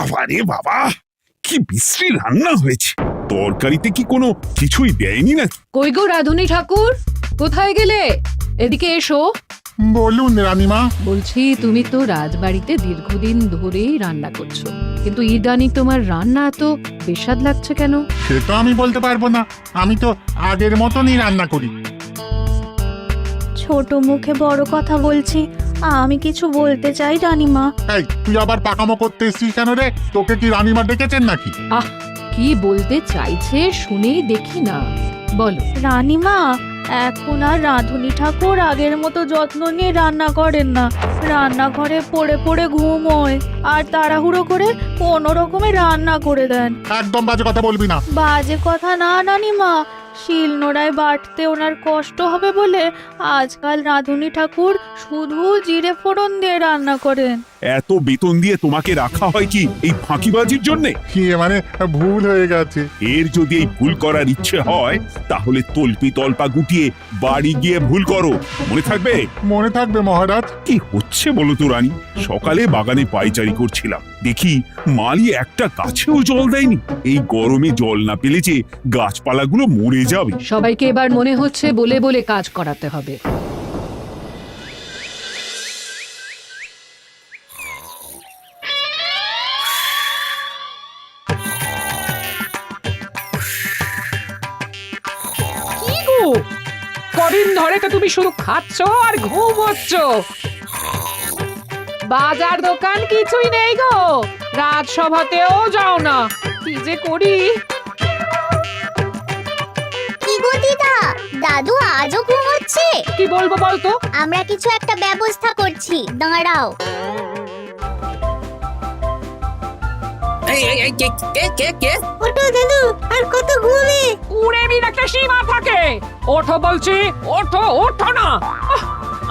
বাবা রে বাবা, কি বিশ্রী রান্না হয়েছে! তরকারিতে কি কোনো কিছুই দেয়নি নাকি? কই গো রাধুনী ঠাকুর, কোথায় গেলে? এদিকে এসো। বলুন রানীমা। বলছি, তুমি তো রাজবাড়িতে দীর্ঘদিন ধরেই রান্না করছো, কিন্তু ইদানিং তোমার রান্না এত বেস্বাদ লাগছে কেন? সে তো আমি বলতে পারবো না, আমি তো আগের মতনই রান্না করি। ছোট মুখে বড় কথা বলছি, আমি কিছু বলতে চাই রানীমা। এই, তুই আবার পাকামো করতে এসছিস কেন রে? তোকে কি রানীমা ডেকেছেন নাকি? আহ, কি বলতে চাইছে শুনেই দেখি না, বলো। রানীমা, এখন আর রাধুনী ঠাকুর আগের মতো যত্ন নিয়ে রান্না করেন না। রান্নাঘরে পড়ে পড়ে ঘুমোয় আর তাড়াহুড়ো করে কোনো রকমে রান্না করে দেন। একদম বাজে কথা বলবি না। বাজে কথা না রানীমা, শিলনোড়ায় বাটতে ওনার কষ্ট হবে বলে আজকাল রাধুনী ঠাকুর শুধু জিরে ফোড়ন দিয়ে রান্না করেন। এত বেতন দিয়ে তোমাকে রাখা হয় কি এই ফাঁকিবাজির জন্যে? কি মানে ভুল হয়ে গেছে। এর যদি এই ভুল করার ইচ্ছে হয় তাহলে তল্পি তল্পা গুটিয়ে বাড়ি গিয়ে ভুল করো, মনে থাকবে? মনে থাকবে মহারাজ। কি হচ্ছে বলো তো রানী? সকালে বাগানে পায়চারি করছিলাম, দেখি মালি একটা গাছেও জল দেয়নি। এই গরমে জল না পেলে যে গাছপালাগুলো মরে যাবে। সবাইকে এবার মনে হচ্ছে বলে বলে কাজ করাতে হবে। কদিন ধরে তো তুমি শুধু খাচ্ছ আর ঘুমোচ্ছ। বাজার দোকান কিছুই নেই গো, রাজসভাতেও যাও না। কি যে করি। কি গো দিদা, দাদু আজও ঘুমোচ্ছে? কি বলবো বলতো? আমরা কিছু একটা ব্যবস্থা করছি, দাঁড়াও। ওঠো দাদু, আর কত ঘুমে? কুড়েমির একটা সীমা থাকে। ওঠো বলছি, ওঠো, ওঠো না।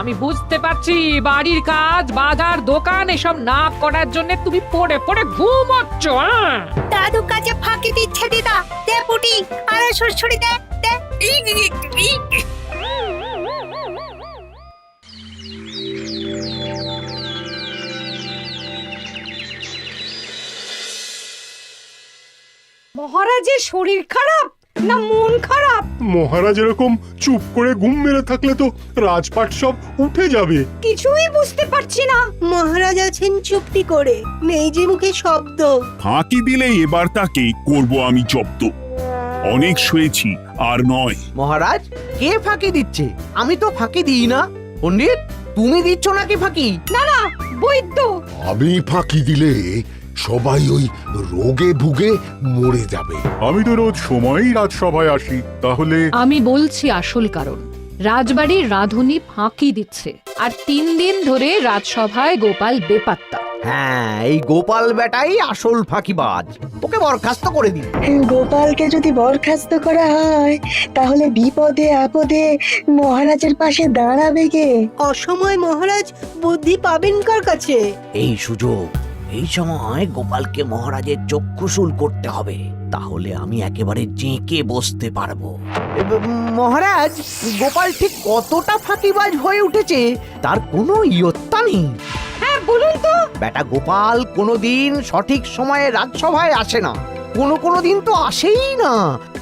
আমি বুঝতে পারছি বাড়ির কাজ, বাজার দোকান এসব না করার জন্য তুমি পড়ে পড়ে ঘুমোচ্ছ। দাদু কাজে ফাঁকি দিচ্ছে দিদা। দে পুটি, আর সরসরি দে দে। মহারাজের শরীর খারাপ না মন খারাপ? মহারাজ এরকম চুপ করে ঘুম মেরে থাকলে তো রাজপাট সব উঠে যাবে। কিছুই বুঝতে পারছি না। মহারাজ আছেন চুপটি করে, নেই যে মুখে শব্দ। ফাঁকি দিলে এবার তাকে করব আমি জব্দ। অনেক শুয়েছি, আর নয়। মহারাজ, কে ফাঁকি দিচ্ছে? আমি তো ফাঁকি দিই না। পণ্ডিত, তুমি দিচ্ছ নাকি ফাঁকি? না না, বৈদ্য। আমি ফাঁকি দিলে সবাই ওই রোগে ভুগে মরে যাবে। আমি তো রোজ সময়ই রাজসভায় আসি, তাহলে আমি বলছি আসল কারণ। রাজবাড়ির রাধুনী ফাঁকি দিচ্ছে, আর 3 দিন ধরে রাজসভায় গোপাল বেপাত্তা। হ্যাঁ, এই গোপাল বেটাই আসল ফাঁকিবাজ। ওকে বরখাস্ত করে দিন। গোপালকে যদি বরখাস্ত করা হয় তাহলে বিপদে আপদে মহারাজের পাশে দাঁড়াবে কে? অসময় মহারাজ বুদ্ধি পাবেন কার কাছে? এই সুযোগ, এই সময় গোপালকে মহারাজের চক্ষুশূল করতে হবে, তাহলে আমি একেবারে জেঁকে বসতে পারবো। মহারাজ, গোপাল ঠিক কতটা ফাঁকিবাজ হয়ে উঠেছে তার কোনো ইয়ত্তা নেই। হ্যাঁ, বলুন তো। বেটা গোপাল কোনোদিন সঠিক সময়ে রাজসভায় আসে না। কোনো দিন তো আসেই না,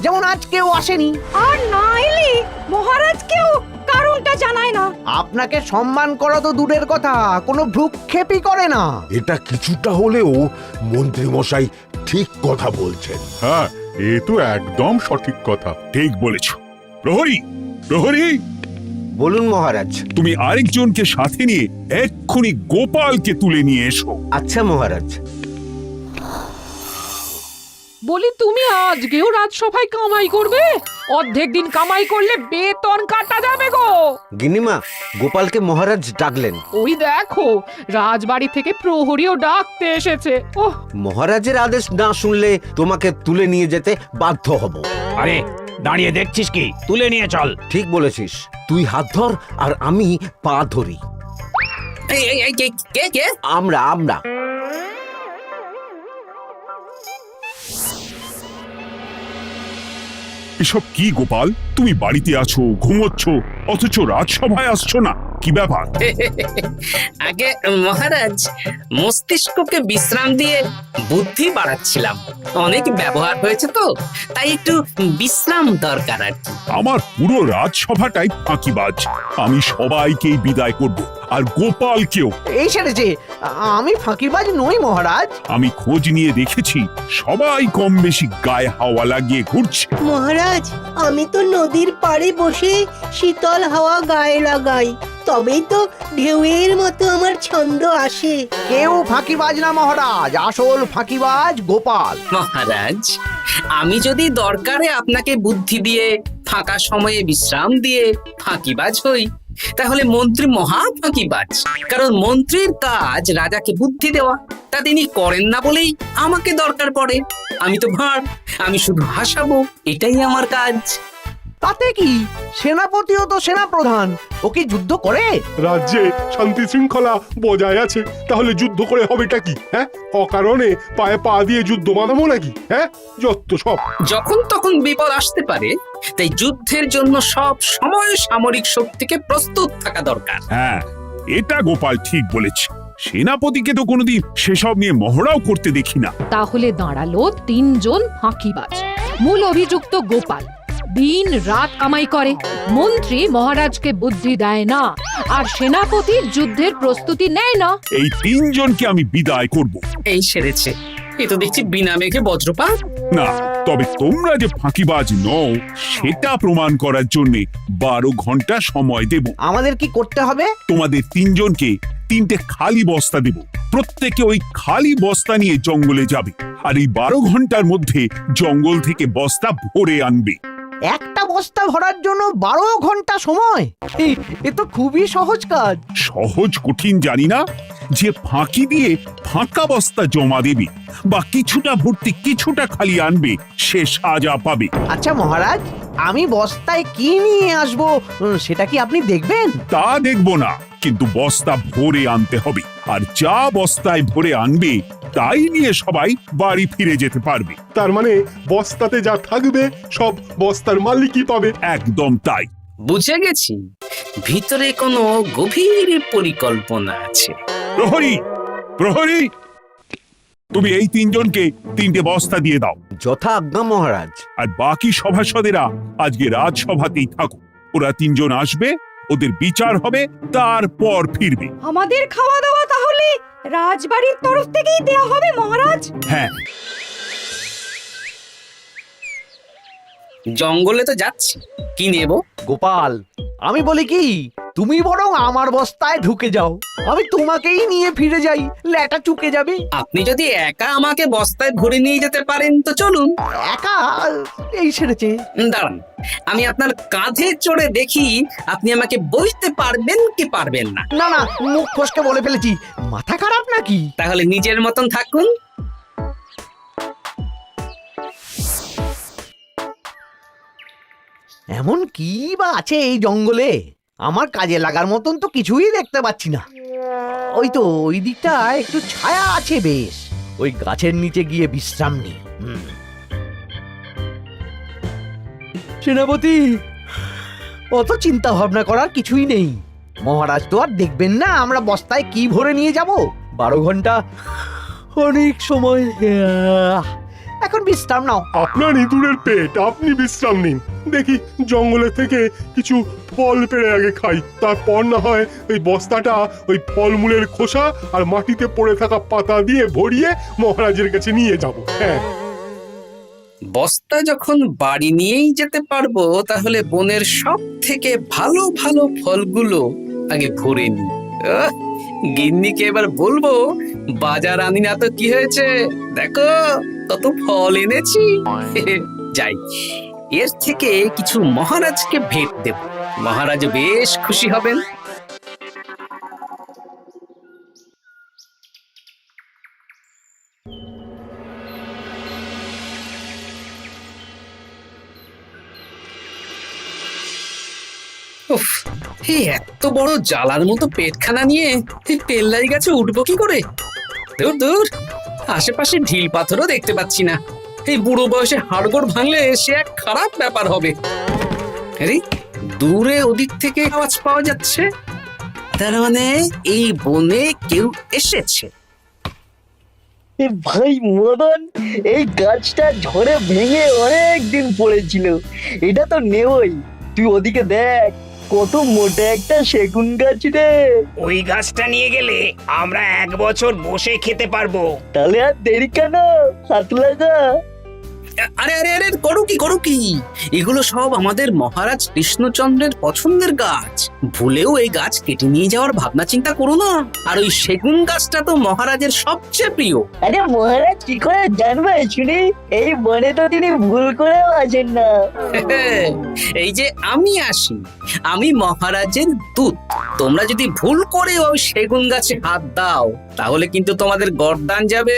যেমন আজকেও আসেনি। আর না এলে মহারাজকেও কারণটা জানায় না। আপনাকে সম্মান করা তো দূরের কথা, কোনো ভ্রুক্ষেপই করে না। এটা কিছুটা হলেও মন্ত্রী মশাই ঠিক কথা বলছেন। হ্যাঁ, এ তো একদম সঠিক কথা। ঠিক বলেছ। প্রহরী, প্রহরী, বলুন মহারাজ। তুমি আরেকজনকে সাথে নিয়ে এক্ষুনি গোপালকে তুলে নিয়ে এসো। আচ্ছা মহারাজ। বলি, তুমি আজকেও রাজসভায় কামাই করবে? অর্ধেক দিন কামাই করলে বেতন কাটা যাবে গো। গিন্নিমা, গোপালকে মহারাজ ডাকলেন। ওই দেখো, রাজবাড়ি থেকে প্রহরীও ডাকতে এসেছে। ওহ, মহারাজের আদেশ না শুনলে তোমাকে তুলে নিয়ে যেতে বাধ্য হব। আরে দাঁড়িয়ে দেখছিস কি? তুলে নিয়ে চল। ঠিক বলেছিস, তুই হাত ধর আর আমি পা ধরি। আমরা এসব কি গোপাল? তুমি বাড়িতে আছো, ঘুমোচ্ছ, অথচ রাজসভায় আসছো না, কি ব্যাপার? আগে মহারাজ, মস্তিষ্ককে বিশ্রাম দিয়ে বুদ্ধি বাড়াচ্ছিলাম। অনেক ব্যবহার হয়েছে তো, তাই একটু বিশ্রাম দরকার আর কি। আমার পুরো রাজসভাটাই ফাঁকিবাজ। আমি সবাইকেই বিদায় করব, আর গোপালকেও। এই সেরেছে, আমি ফাঁকিবাজ নই মহারাজ। আমি খোঁজ নিয়ে দেখেছি সবাই কম বেশি গায়ে হাওয়া লাগিয়ে ঘুরছে। মহারাজ, আমি তো নদীর পাড়ে বসে শীতল হাওয়া গায়ে লাগাই, তবেই তো ঢেউয়ের মতো আমার ছন্দ আসে। কেউ ফাঁকিবাজ না মহারাজ, আসল ফাঁকিবাজ গোপাল। মহারাজ, আমি যদি দরকারে আপনাকে বুদ্ধি দিয়ে, ফাঁকা সময়ে বিশ্রাম দিয়ে ফাঁকিবাজ হই, তাহলে মন্ত্রী মহা ফাঁকিবাজ। কারণ মন্ত্রীর কাজ রাজাকে বুদ্ধি দেওয়া, তা তিনি করেন না বলেই আমাকে দরকার পড়ে। আমি তো ভাঁড়, আমি শুধু হাসাবো, এটাই আমার কাজ। তাতে কি, সেনাপতিও তো সেনাপ্রধান, ও কি যুদ্ধ করে? রাজ্যে শান্তি শৃঙ্খলা বজায় আছে, তাহলে যুদ্ধ করে হবেটা কি? হ্যাঁ, অকারণে পায়ে পা দিয়ে যুদ্ধ বাঁধাবো নাকি? হ্যাঁ, যত সব। যখন তখন বিপদ আসতে পারে, তাই যুদ্ধের জন্য সব সময় সামরিক শক্তিকে প্রস্তুত থাকা দরকার। হ্যাঁ, এটা গোপাল ঠিক বলেছে। সেনাপতিকে তো কোনোদিন সেসব নিয়ে মহড়াও করতে দেখি না। তাহলে দাঁড়ালো 3 জন ফাঁকিবাজ। মূল অভিযুক্ত গোপাল দিন রাত কামাই করে, মন্ত্রী মহারাজকে বুদ্ধি দেয় না, আর সেনাপতি যুদ্ধের প্রস্তুতি নেয় না। এই 3 জনকে আমি বিদায় করব। এই সেরেছে, এ তো দেখছি বিনা মেঘে বজ্রপাত। না, তবে তোমরা যে ফাঁকিবাজ নও সেটা প্রমাণ করার জন্য 12 ঘন্টা সময় দেব। আমাদের কি করতে হবে? তোমাদের 3 জনকে 3টে খালি বস্তা দেব। প্রত্যেকে ওই খালি বস্তা নিয়ে জঙ্গলে যাবে, আর এই 12 ঘন্টার মধ্যে জঙ্গল থেকে বস্তা ভরে আনবে। একটা বস্তা ভরার জন্য 12 ঘন্টা সময়? এ তো খুবই সহজ কাজ। সহজ কঠিন জানি না, যে ফাঁকি দিয়ে ফাঁকা বস্তা জমা দেবে বা কিছুটা ভর্তি কিছুটা খালি আনবে, সে সাজা পাবে। আচ্ছা মহারাজ, আমি বস্তায় কি নিয়ে আসবো সেটা কি আপনি দেখবেন? তা দেখব না, কিন্তু বস্তা ভরে আনতে হবে। আর যা বস্তায় ভরে আনবে তাই নিয়ে সবাই বাড়ি ফিরে যেতে পারবে। তার মানে বস্তাতে যা থাকবে সব বস্তার মালিকই পাবে। একদম তাই। বুঝে গেছি, ভিতরে কোনো গভীর পরিকল্পনা আছে। প্রহরী, প্রহরী, তুমি এই 3 জনকে 3টে বস্তা দিয়ে দাও। যথা আজ্ঞা মহারাজ। আর বাকি সভাসদেরা আজকে রাজসভাতেই থাকুক। ওরা 3 জন আসবে, ওদের বিচার হবে, তারপর ফিরবে। আমাদের খাওয়া দাওয়া তাহলে রাজবাড়ির তরফ থেকেই দেয়া হবে মহারাজ? হ্যাঁ। জঙ্গলে তো যাচ্ছি, কি নেব? গোপাল, আমি বলি কি, তুমি বরং আমার বস্তায় ঢুকে যাও, আমি তোমাকেই নিয়ে ফিরে যাই, লেটা চুকে যাবে। আপনি যদি একা আমাকে বস্তায় ভরে নিয়ে যেতে পারেন তো চলুন। একা? এই সেরেছে। দাঁড়ান, আমি আপনার কাঁধে চড়ে দেখি আপনি আমাকে বইতে পারবেন কি পারবেন না। না না, মুখ ফসকে বলে ফেলেছি, মাথা খারাপ নাকি? তাহলে নিজের মতন থাকুন। এমন কি বা আছে এই জঙ্গলে? আমার কাজে লাগার মতন তো কিছুই দেখতে পাচ্ছি না। ওই তো ওই দিকটা একটু ছায়া আছে বেশ, ওই গাছের নিচে গিয়ে বিশ্রাম নি। সেনাপতি, অত চিন্তা ভাবনা করার কিছুই নেই। মহারাজ তো আর দেখবেন না আমরা বস্তায় কি ভরে নিয়ে যাব। 12 ঘন্টা অনেক সময়। এখন বিশ্রাম নাও। আপনার ইঁদুরের পেট, আপনি বিশ্রাম নিন। দেখি জঙ্গলে থেকে কিছু ফল পেড়ে আগে খাই, তারপর না হয় ওই বস্তাটা ওই ফলমূলের খোসা আর মাটিতে পড়ে থাকা পাতা দিয়ে ভরিয়ে মহারাজের কাছে নিয়ে যাব। হ্যাঁ, বস্তা যখন বাড়ি নিয়েই যেতে পারবো, তাহলে বনের সব থেকে ভালো ভালো ফলগুলো আগে ভরে নি। গিন্নিকে এবার বলবো, বাজার আনি না তো কি হয়েছে, দেখো কত ফল এনেছি। যাই, এর থেকে কিছু মহারাজকে ভেট দেব, মহারাজ বেশ খুশি হবেন। উফ, এই এত বড় জ্বালার মতো পেটখানা নিয়ে এই পেল্লাই গাছে উঠবো কি করে? দূর দূর, আশেপাশে ঢিল পাথরও দেখতে পাচ্ছি না। এই বুড়ো বয়সে হাড়গোড় ভাঙলে সে এক খারাপ ব্যাপার হবে। আরে দূরে ওদিক থেকে আওয়াজ পাওয়া যাচ্ছে। তার মানে এই বনে কেউ এসেছে। ভাই মদন, এই গাছটা ঝড়ে ভেঙে অনেক দিন পড়েছিল, এটা তো নেবই। তুই ওদিকে দেখ, কত মোটা একটা সেগুন গাছ রে। ওই গাছটা নিয়ে গেলে আমরা 1 বছর বসে খেতে পারবো। তাহলে আর দেরি কেন, হাত লাগা। আরে আরে আরে, করো কি এগুলো সব আমাদের মহারাজ কৃষ্ণচন্দ্রের পছন্দের গাছ। ভুলেও এই গাছ কেটে নিয়ে যাওয়ার ভাবনা চিন্তা করো না। আর ওই সেগুন গাছটা তো মহারাজের সবচেয়ে প্রিয়। আরে মহারাজ কি করে জানবে শুনি? এই বনে তো তিনি ভুল করেও আসেন না। এই যে আমি আসি, আমি মহারাজের দূত। তোমরা যদি ভুল করে ওই সেগুন গাছে হাত দাও তাহলে কিন্তু তোমাদের গর্দান যাবে।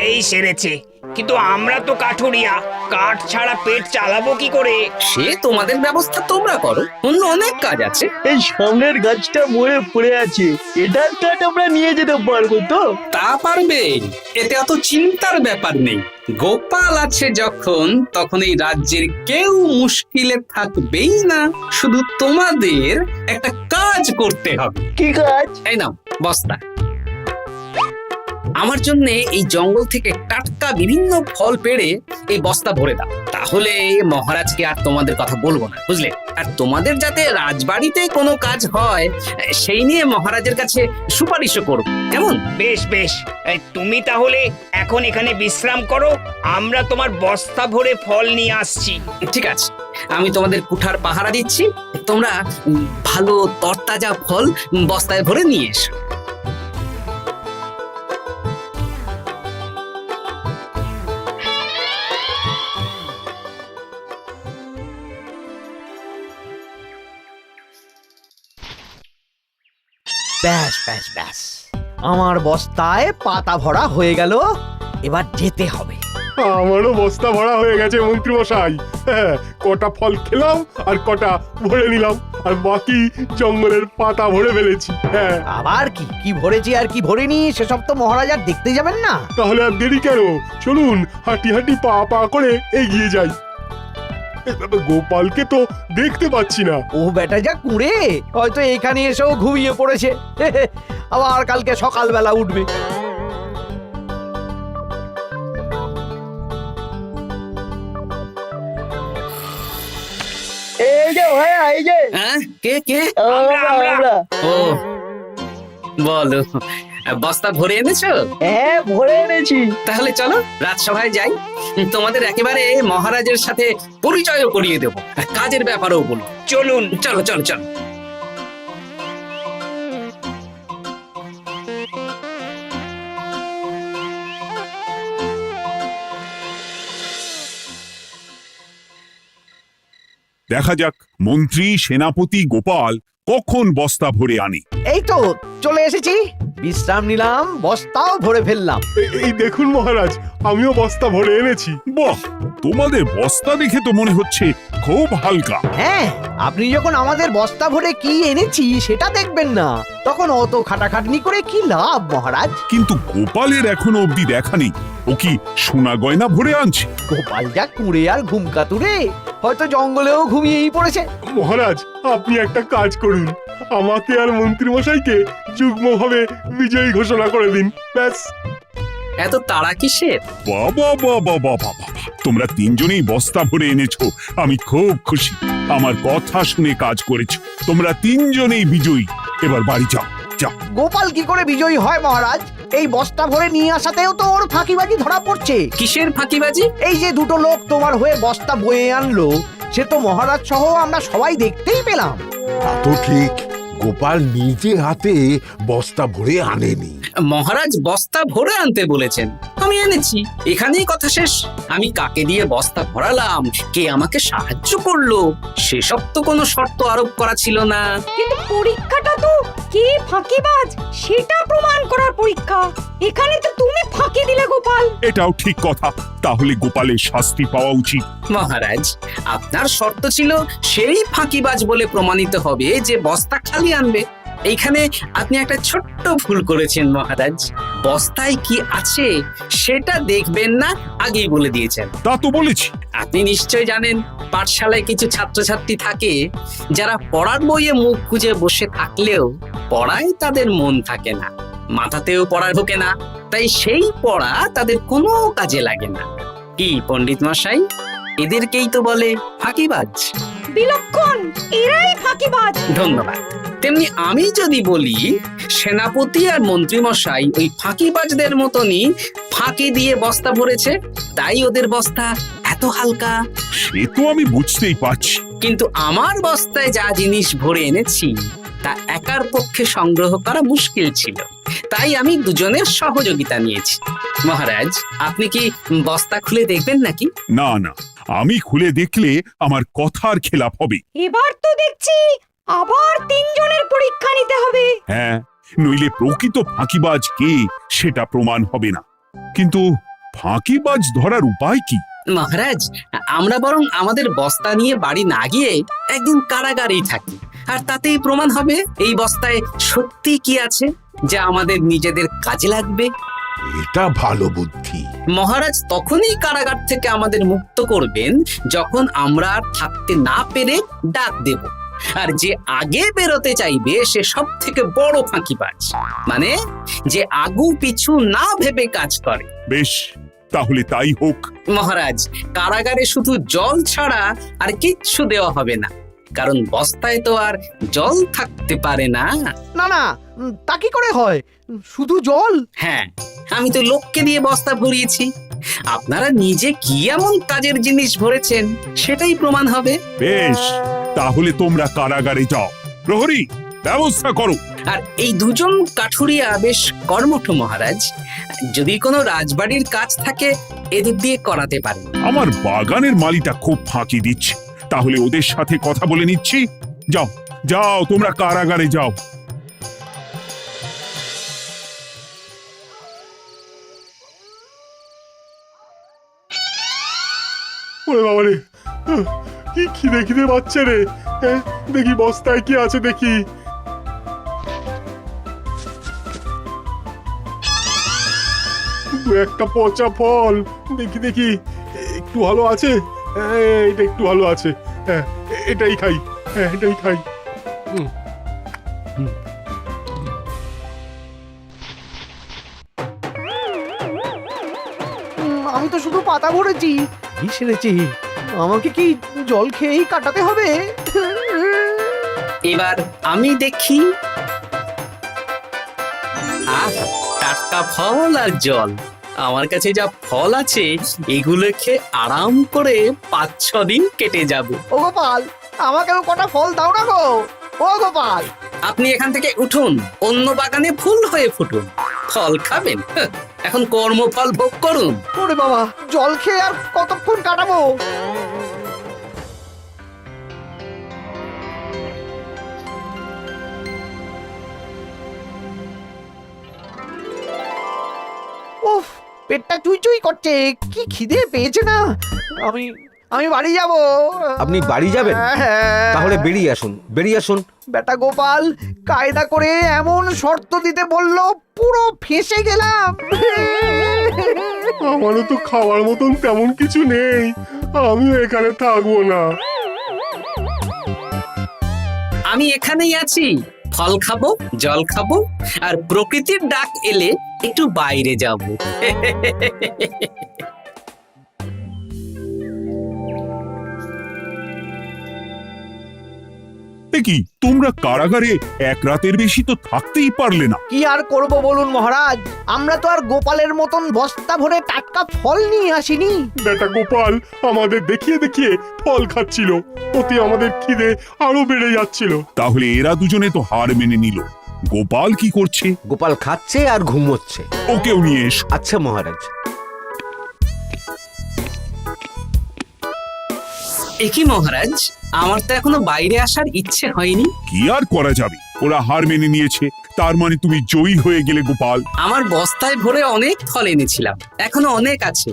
এই সেরেছে, কিন্তু আমরা তো কাঠুরিয়া, কাঠ ছাড়া পেট চালাবো কি করে? সে তোমাদের ব্যবস্থা তোমরা করো, অন্য অনেক কাজ আছে। এই সামনের গাছটা মরে পড়ে আছে, এটার কাঠ আমরা নিয়ে যেতে পারবো তো? তা পারবে, এতে অত চিন্তার ব্যাপার নেই। গোপাল আছে যখন, তখন এই রাজ্যের কেউ মুশকিলে থাকবেই না। শুধু তোমাদের একটা কাজ করতে হবে। কি কাজ? এই নাও বস্তা। আমার জন্য এই জঙ্গল থেকে টাটকা বিভিন্ন ফল পেড়ে এই বস্তা ভরে দাও। তাহলে মহারাজকে আর তোমাদের কথা বলবো না, বুঝলে? আর তোমাদের যাতে রাজবাড়িতে কোনো কাজ হয় সেই নিয়ে মহারাজের কাছে সুপারিশও করবো, কেমন? বেশ বেশ, এই তুমি তাহলে এখন এখানে বিশ্রাম করো, আমরা তোমার বস্তা ভরে ফল নিয়ে আসছি। ঠিক আছে, আমি তোমাদের কুঠার পাহারা দিচ্ছি। তোমরা ভালো তরতাজা ফল বস্তায় ভরে নিয়ে এসো। ব্যাস ব্যাস ব্যাস, আমার বস্তায় পাতা ভরা হয়ে গেল। এবার যেতে হবে। আমারও বস্তা ভরা হয়ে গেছে মন্ত্রী মশাই। হ্যাঁ, কটা ফল খেলাম আর কটা ভরে নিলাম, আর বাকি জঙ্গলের পাতা ভরে ফেলেছি। হ্যাঁ, আবার কি কি ভরেছি আর কি ভরিনি সেসব তো মহারাজ আর দেখতে যাবেন না। তাহলে আর দেরি কেন, চলুন হাঁটি হাঁটি পা পা করে এগিয়ে যাই। গোপালকে তো দেখতে পাচ্ছি না। ও বেটা যা কুঁড়ে, হয়তো এখানে এসেও ঘুমিয়ে পড়েছে। আবার কালকে সকালবেলা উঠবে। এই যে ভাইয়া, এই যে। হ্যাঁ, কে কে? আমরা। ও বলো, বস্তা ভরে এনেছো? হ্যাঁ, ভরে এনেছি। তাহলে চলো রাজসভায় যাই, তোমাদের একেবারে মহারাজের সাথে পরিচয়ও করিয়ে দেবো, আর কাজের ব্যাপারেও বলবো। চলুন। চলো চলো চলো। দেখা যাক মন্ত্রী সেনাপতি গোপাল কখন বস্তা ভরে আনে। এই তো চলে এসেছি, বিশ্রাম নিলাম, বস্তাও ভরে ফেললাম। এই দেখুন মহারাজ, আমিও বস্তা ভরে এনেছি। বাহ, তোমাদের বস্তা দেখে তো মনে হচ্ছে খুব হালকা। হ্যাঁ, আপনি যখন আমাদের বস্তা ভরে কি এনেছি সেটা দেখবেন না, তখন অত খাটাখাটনি করে কি লাভ মহারাজ? কিন্তু গোপালের এখনো অবধি দেখা নেই, ও কি সোনা গয়না ভরে আনছে? গোপাল যা কুঁড়ে আর ঘুমকাতুরে, হয়তো জঙ্গলেও ঘুমিয়েই পড়েছে। মহারাজ, আপনি একটা কাজ করুন, আমাকে আর মন্ত্রী মশাইকে যুগ্মভাবে বিজয়ী ঘোষণা করে দিন, ব্যাস। এত তাড়া কিসের? বাবা বাবা বাবা বাবা, তোমরা তিনজনেই বস্তা ভরে এনেছো, আমি খুব খুশি। আমার কথা শুনে কাজ করেছো, তোমরা তিনজনেই বিজয়ী। এবার বাড়ি যাও, যাও। গোপাল কি করে বিজয়ী হয় মহারাজ? এই বস্তা ভরে নিয়ে আসাতেও তো ওর ফাঁকিবাজি ধরা পড়ছে। কিসের ফাঁকিবাজি? এই যে দুটো লোক তোমার হয়ে বস্তা বয়ে আনলো, সে তো মহারাজ সহ আমরা সবাই দেখতেই পেলাম। তা তো ঠিক, গোপাল নিজে হাতে বস্তা ভরে আনেনি। মহারাজ বস্তা ভরে আনতে বলেছেন, আমি এনেছি, এখানেই কথা শেষ। আমি কাকে দিয়ে বস্তা ভরালাম, কে আমাকে সাহায্য করলো, সেসব তো কোনো শর্ত আরোপ করা ছিল না। কিন্তু পরীক্ষাটা তো কে ফাঁকিবাজ সেটা প্রমাণ করার পরীক্ষা। এখানে তো তুমি ফাঁকি দিলে গোপাল। এটাও ঠিক কথা, তাহলে গোপালের শাস্তি পাওয়া উচিত। মহারাজ, আপনার শর্ত ছিল সেই ফাঁকিবাজ বলে প্রমাণিত হবে যে বস্তা খালি আনবে। এইখানে আপনি একটা ছোট্ট ভুল করেছেন মহারাজ। বস্তায় কি আছে সেটা দেখবেন না, আগেই বলে দিয়েছেন। তা তো বলেছি। আপনি নিশ্চয় জানেন পাঠশালায় কিছু ছাত্রছাত্রী থাকে যারা পড়ার বইয়ে মুখ গুজে বসে থাকলেও পড়ায় তাদের মন থাকে না, মাথাতেও পড়া ঢোকে না, তাই সেই পড়া তাদের কোনো কাজে লাগে না। কি পণ্ডিত মশাই, এদেরকেই তো বলে ফাঁকিবাজ। বিলক্ষণ, এরাই ফাঁকিবাজ। ধন্যবাদ। তেমনি আমি যদি বলি সেনাপতি আর মন্ত্রী মশাই ওই ফাঁকিবাজদের মতনই ফাঁকি দিয়ে বস্তা ভরেছে, তাই ওদের বস্তা এত হালকা। সে তো আমি বুঝতেই পারছি। কিন্তু আমার বস্তায় যা জিনিস ভরে এনেছি তা একার পক্ষে সংগ্রহ করা মুশকিল ছিল, তাই আমি দুজনের সহযোগিতা নিয়েছি। মহারাজ, আপনি কি বস্তা খুলে দেখবেন নাকি? না না, আমি খুলে দেখলে আমার কথার খেলাপ হবে। এবার তো দেখছি আবার তিনজনের পরীক্ষা নিতে হবে। হ্যাঁ, নইলে প্রকৃত ফাঁকিবাজ কে সেটা প্রমাণ হবে না। কিন্তু ফাঁকিবাজ ধরার উপায় কি? মহারাজ, আমরা বরং আমাদের বস্তা নিয়ে বাড়ি না গিয়ে একদিন কারাগারেই থাকি, আর তাতেই প্রমাণ হবে এই বস্তায় সত্যি কি আছে যা আমাদের নিজেদের কাজে লাগবে। এটা ভালো বুদ্ধি। মহারাজ তখনই কারাগার থেকে আমাদের মুক্ত করবেন যখন আমরা আর থাকতে না পেরে ডাক দেব, আর যে আগে বেরোতে চাইবে সে সব থেকে বড় ফাঁকিবাজ, মানে যে আগু পিছু না ভেবে কাজ করে। বেশ, তাহলে তাই হোক। মহারাজ, কারাগারে শুধু জল ছাড়া আর কিচ্ছু দেওয়া হবে না, কারণ বস্তায় তো আর জল থাকতে পারে না। না না, তা কি করে হয়? শুধু জল? হ্যাঁ, আমি তো লোককে দিয়ে বস্তা ভরিয়েছি। আপনারা নিজে কি এমন কাজের জিনিস ভরেছেন সেটাই প্রমাণ হবে। বেশ, তাহলে তোমরা কারাগারে যাও। প্রহরী, ব্যবস্থা করো। আর এই দুজন কাঠুরিয়া বেশ কর্মঠ মহারাজ, যদি কোনো রাজবাড়ির কাজ থাকে এদের দিয়ে করাতে পারেন। আমার বাগানের মালিটা খুব ফাঁকি দিচ্ছে, তাহলে ওদের সাথে কথা বলে নিচ্ছি। যাও যাও, তোমরা কারাগারে যাও। ওরে বাবা রে, কি খিদে খিদে পাচ্ছে রে। দেখি বস্তায় কি আছে দেখি। দু একটা পচা ফল, দেখি দেখি একটু ভালো আছে। এটা একটু ভালো আছে, হ্যাঁ এটাই খাই, হ্যাঁ এটাই খাই। আমি তো শুধু পাতা ভরেছি, কি সেরেছি? আমাকে কি জল খেয়েই কাটাতে হবে? এবার আমি দেখি। টাটকা ফল আর জল, আমার কাছে যা ফল আছে এগুলো খেয়ে আরাম করে 5-6 দিন কেটে যাবে। ও গোপাল, আমাকেও কটা ফল দাও না গো। ও গোপাল, আপনি এখান থেকে উঠুন, অন্য বাগানে ফুল হয়ে ফুটুন। ফল খাবেন? এখন কর্মফল ভোগ করুন। ওরে বাবা, জল খেয়ে আর কতক্ষণ কাটাবো? উফ, পেটটা চুই করছে, কি খিদে পেয়েছে না। আমি বাড়ি যাব। আপনি বাড়ি যাবেন? তাহলে বেরিয়ে আসুন, বেরিয়ে আসুন। বেটা গোপাল কায়দা করে এমন শর্ত দিতে বলল, পুরো ফেঁসে গেলাম। আমারও তো খাওয়ার মতন তেমন কিছু নেই, আমিও এখানে থাকবো না। আমি এখানেই আছি, ফল খাবো, জল খাবো, আর প্রকৃতির ডাক এলে একটু বাইরে যাব। কি তোমরা কারাগারে এক রাতের বেশি তো থাকতেই পারলে না? কি আর করব বলুন মহারাজ, আমরা তো আর গোপালের মতন বস্তা ভরে টাটকা ফল নিয়ে আসিনি। বেটা গোপাল আমাদের দেখিয়ে দেখিয়ে ফল খাচ্ছিল, অতি আমাদের খিদে আরো বেড়ে যাচ্ছিল। তাহলে এরা দুজনে তো হার মেনে নিল। গোপাল কি করছে? গোপাল খাচ্ছে আর ঘুমোচ্ছে। ওকেও নিয়ে এসো। আচ্ছা মহারাজ। একই মহারাজ, আমার তো এখনো বাইরে আসার ইচ্ছে হয়নি। কি আর করা যাবে, ওরা হার মেনে নিয়েছে, তার মানে তুমি জয়ী হয়ে গেলে গোপাল। আমার বস্তায় ভরে অনেক ফল এনেছিলাম, এখনো অনেক আছে।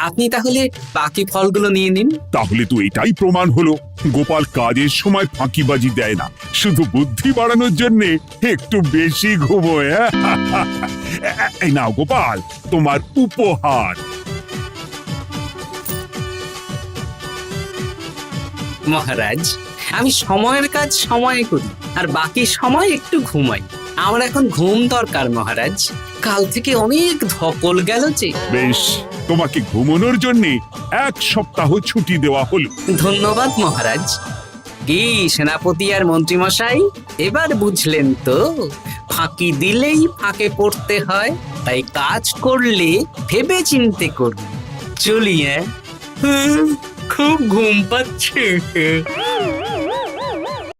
আপনি তাহলে বাকি ফলগুলো নিয়ে নিন। তাহলে তো এটাই প্রমাণ হলো গোপাল কাজের সময় ফাঁকিবাজি দেয় না, শুধু বুদ্ধি বাড়ানোর জন্য একটু বেশি ঘুমোয়। এই নাও গোপাল, তোমার উপহার। মহারাজ, আমি সময়ের কাজ সময়ে করি আর বাকি সময় একটু ঘুমাই। আমার এখন ঘুম দরকার মহারাজ, কাল থেকে অনেক ধকল গেল যে। বেশ, তোমাকে ঘুমানোর জন্য 1 সপ্তাহ ছুটি দেওয়া হলো। ধন্যবাদ মহারাজ। কি সেনাপতি আর মন্ত্রীমশাই, এবার বুঝলেন তো ফাঁকি দিলেই ফাঁকে পড়তে হয়, তাই কাজ করলে ভেবে চিন্তে করুন। চলি, খুব ঘুম পাচ্ছে।